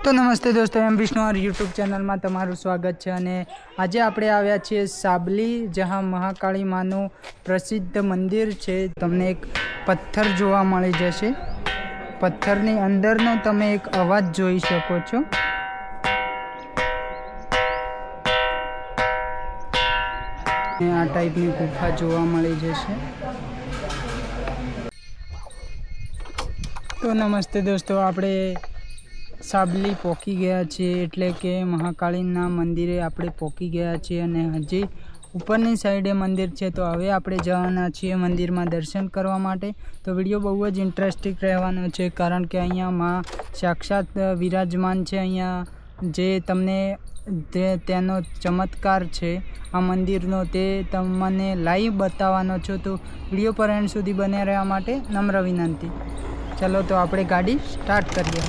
તો નમસ્તે દોસ્તો, એમ વિષ્ણુ યુટ્યુબ ચેનલમાં તમારું સ્વાગત છે। અને આજે આપણે આવ્યા છીએ સાબલી, જ્યાં મહાકાળી માનું પ્રસિદ્ધ મંદિર છે। તમને એક પથ્થર જોવા મળી જશે। પથ્થરની અંદરનો તમે એક અવાજ જોઈ શકો છો। આ ટાઈપની ગુફા જોવા મળી જશે। તો નમસ્તે દોસ્તો, આપણે સાબલી પહોંચી ગયા છીએ, એટલે કે મહાકાળીના મંદિરે આપણે પહોંચી ગયા છીએ। અને હજી ઉપરની સાઈડે મંદિર છે, તો હવે આપણે જવાના છીએ મંદિરમાં દર્શન કરવા માટે। તો વિડીયો બહુ જ ઇન્ટરેસ્ટિંગ રહેવાનો છે, કારણ કે અહીંયા માં સાક્ષાત વિરાજમાન છે। અહીંયા જે તમને તેનો ચમત્કાર છે આ મંદિરનો, તે તમને લાઈવ બતાવવાનો છો। તો વિડીયો પર એન્ડ સુધી બન્યા રહેવા માટે નમ્ર વિનંતી। ચલો તો આપણે ગાડી સ્ટાર્ટ કરીએ।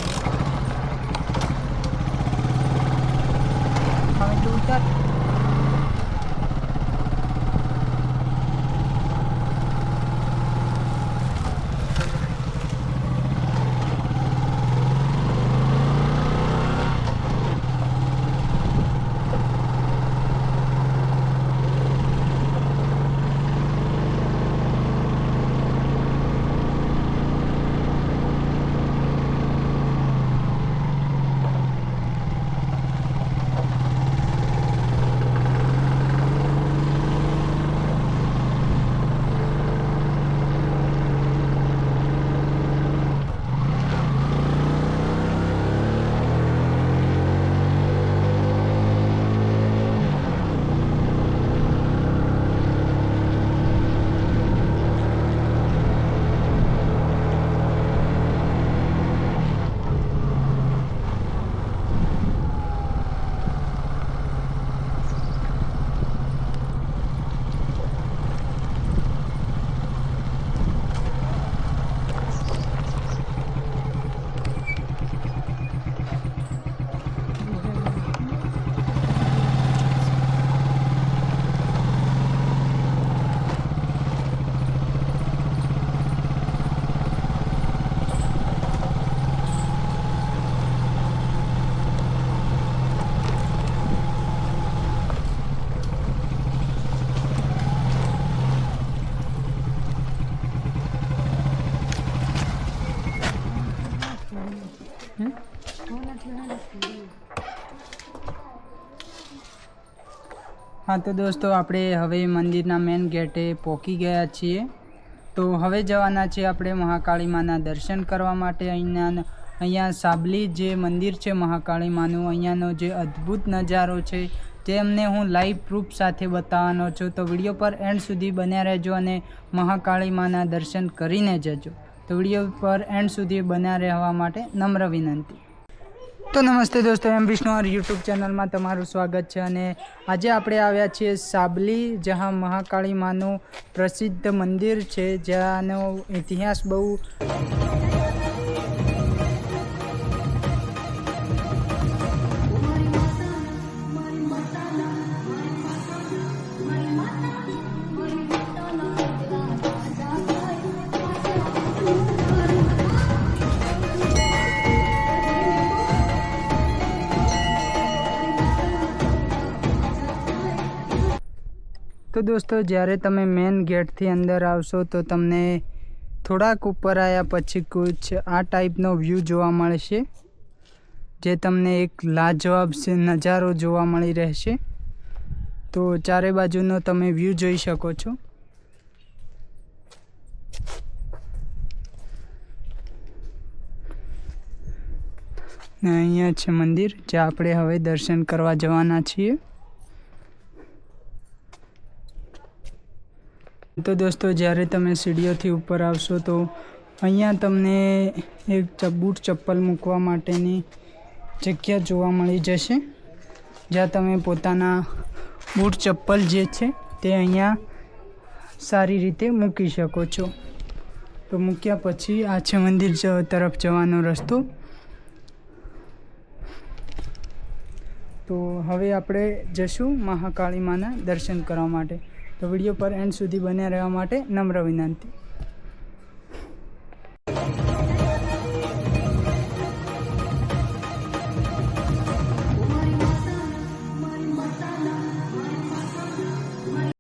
हाँ तो दोस्तों, આપણે હવે મંદિરના મેન ગેટે પહોંચી ગયા છીએ। તો હવે જવાના છે આપણે મહાકાળી માના દર્શન કરવા માટે। અહીંયા સાબલી જે મંદિર છે મહાકાળી માનું, અહીંયાનો જે અદ્ભુત નજારો છે તે અમને હું લાઈવ પ્રૂફ સાથે બતાવવાનો છું। તો વિડીયો પર એન્ડ સુધી બન્યા રહેજો અને મહાકાળી માના દર્શન કરીને જજો। તો વિડીયો પર એન્ડ સુધી બન્યા રહેવા માટે નમ્ર વિનંતી। તો નમસ્તે દોસ્તો, એમ વિષ્ણુ યુટ્યુબ ચેનલમાં તમારું સ્વાગત છે। અને આજે આપણે આવ્યા છીએ સાબલી, જ્યાં મહાકાળી માનું પ્રસિદ્ધ મંદિર છે, જ્યાંનો ઇતિહાસ બહુ तो दोस्तों, જ્યારે તમે મેન ગેટથી અંદર આવશો તો તમને થોડાક ઉપર આવ્યા પછી કુછ આ ટાઈપનો વ્યૂ જોવા મળશે, જે તમને એક લાજવાબ નજારો જોવા મળી રહેશે। તો ચારે બાજુનો તમે વ્યૂ જોઈ શકો છો। ને અહીંયા છે મંદિર, જ્યાં આપણે હવે દર્શન કરવા જવાના છીએ। તો દોસ્તો, જ્યારે તમે સીડીઓથી ઉપર આવશો તો અહીંયા તમને એક બૂટ ચપ્પલ મૂકવા માટેની જગ્યા જોવા મળી જશે, જ્યાં તમે પોતાના બૂટ ચપ્પલ જે છે તે અહીંયા સારી રીતે મૂકી શકો છો। તો મૂક્યા પછી આ છે મંદિર તરફ જવાનો રસ્તો। તો હવે આપણે જશું મહાકાળી માના દર્શન કરવા માટે। તો વિડીયો પર એન્ડ સુધી બન્યા રહેવા માટે નમ્ર વિનંતી।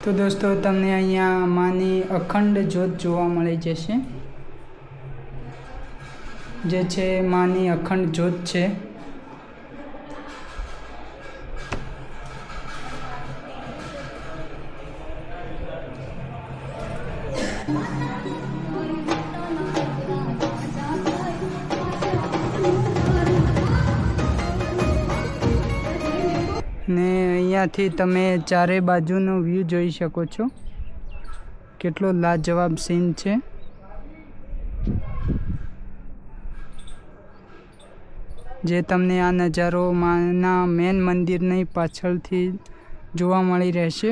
તો દોસ્તો તમને અહીંયા માની અખંડ જ્યોત જોવા મળી જશે, જે છે માની અખંડ જ્યોત છે. ને અહીંયાથી તમે ચારે બાજુનો વ્યૂ જોઈ શકો છો. કેટલો લાજવાબ સીન છે. જે તમને આ નજારો માના મેન મંદિરની પાછળથી જોવા મળી રહેશે.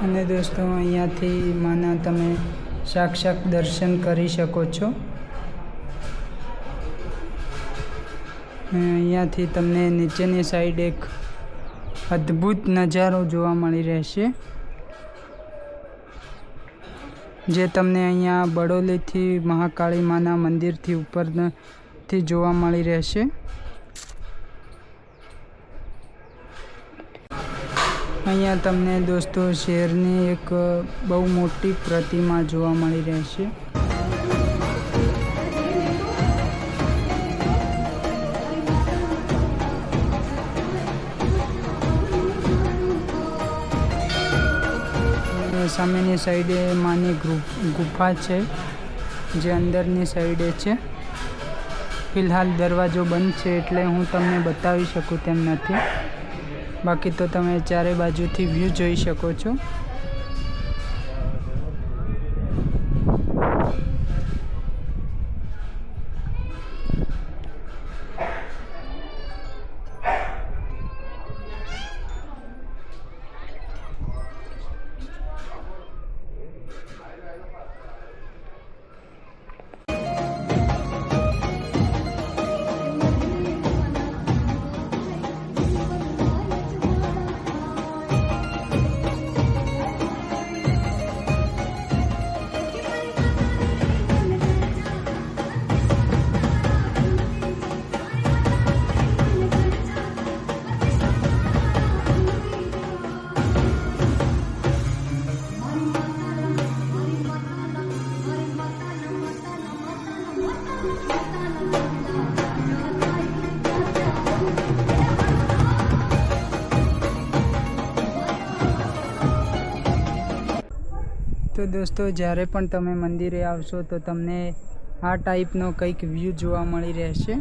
અને દોસ્તો અહીંયાથી માના તમે સાક્ષાત દર્શન કરી શકો છો. અહીંયાથી તમને નીચેની સાઈડ એક અદ્ભુત નજારો જોવા મળી રહેશે, જે તમને અહીંયા બડોલીથી મહાકાળી માના મંદિરથી ઉપરથી જોવા મળી રહેશે. અહીંયા તમને દોસ્તો શેરની એક બહુ મોટી પ્રતિમા જોવા મળી રહેશે. સામેની સાઈડે માની ગુફા છે, જે અંદરની સાઈડે છે. ફિલહાલ દરવાજો બંધ છે એટલે હું તમને બતાવી શકું તેમ નથી. બાકી તો તમે ચારે બાજુથી વ્યૂ જોઈ શકો છો. તો દોસ્તો જ્યારે પણ તમે મંદિરે આવશો તો તમને આ ટાઈપનો કંઈક વ્યૂ જોવા મળી રહેશે,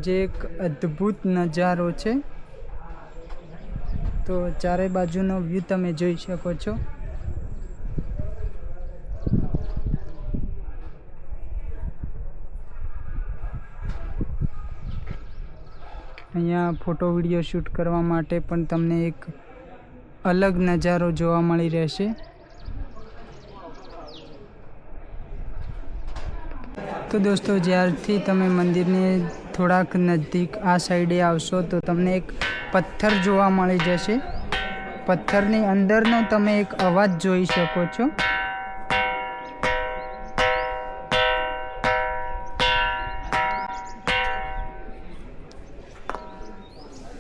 જે એક અદ્ભુત નજારો છે. તો ચારે બાજુનો વ્યૂ તમે જોઈ શકો છો. અહીંયા ફોટો વિડીયો શૂટ કરવા માટે પણ તમને એક અલગ નજારો જોવા મળી રહેશે. તો દોસ્તો જ્યારથી તમે મંદિરની થોડાક નજીક આ સાઈડે આવશો તો તમને એક પથ્થર જોવા મળી જશે. પથ્થરની અંદરનો તમે એક અવાજ જોઈ શકો છો.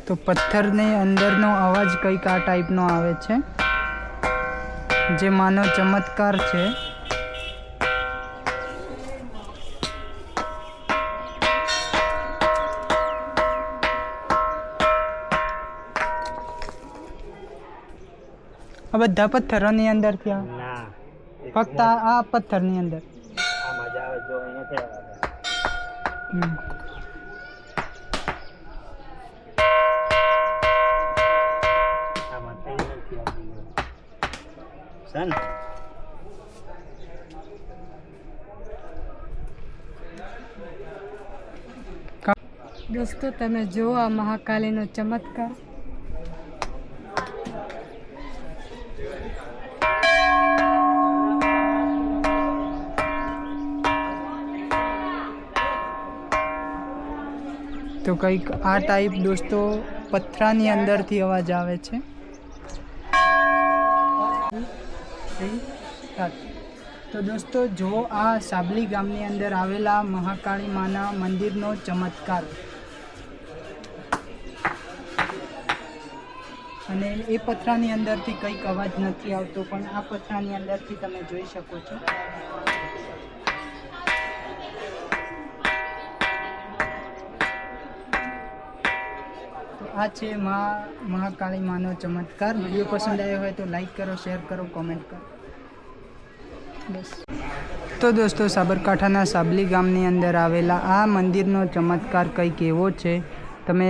તો પથ્થરની અંદરનો અવાજ કંઈક આ ટાઈપનો આવે છે, જે માનો ચમત્કાર છે. આ બધા પથ્થરોની અંદરથી આવે? ફક્ત આ પથ્થરની અંદર. દોસ્તો તમે જુઓ આ મહાકાલીનો ચમત્કાર. તો કંઈક આ ટાઈપ દોસ્તો પથરાની અંદરથી અવાજ આવે છે. તો દોસ્તો જો આ સાબલી ગામની અંદર આવેલા મહાકાળી માના મંદિરનો ચમત્કાર. અને એ પથરાની અંદરથી કંઈક અવાજ નથી આવતો, પણ આ પથરાની અંદરથી તમે જોઈ શકો છો. તો આ છે મહાકાળી માનો ચમત્કાર. વિડીયો પસંદ આવ્યો હોય તો લાઈક કરો, શેર કરો, કોમેન્ટ કરો. બસ. તો દોસ્તો સાબરકાંઠાના સાબલી ગામની અંદર આવેલા આ મંદિરનો ચમત્કાર કંઈક એવો છે. તમે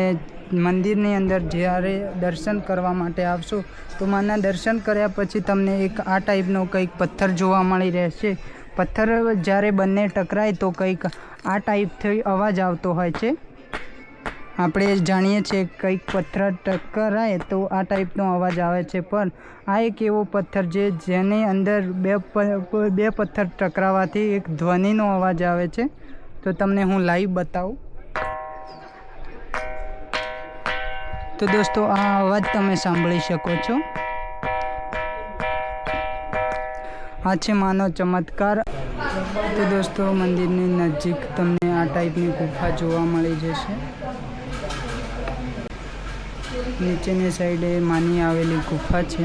મંદિરની અંદર જ્યારે દર્શન કરવા માટે આવશો તો માના દર્શન કર્યા પછી તમને એક આ ટાઈપનો કંઈક પથ્થર જોવા મળી રહેશે. પથ્થર જ્યારે બંને ટકરાય તો કંઈક આ ટાઈપથી અવાજ આવતો હોય છે. આપણે જાણીએ છીએ કંઈક પથ્થર ટકરાય તો આ ટાઈપનો અવાજ આવે છે, પણ આ એક એવો પથ્થર જેની અંદર બે પથ્થર ટકરાવાથી એક ધ્વનિનો અવાજ આવે છે. તો તમને હું લાઈવ બતાવું. તો દોસ્તો આ અવાજ તમે સાંભળી શકો છો. આ છે માનો ચમત્કાર. તો દોસ્તો મંદિરની નજીક તમને આ ટાઈપની ગુફા જોવા મળી જશે. નીચેની સાઈડે માની આવેલી ગુફા છે.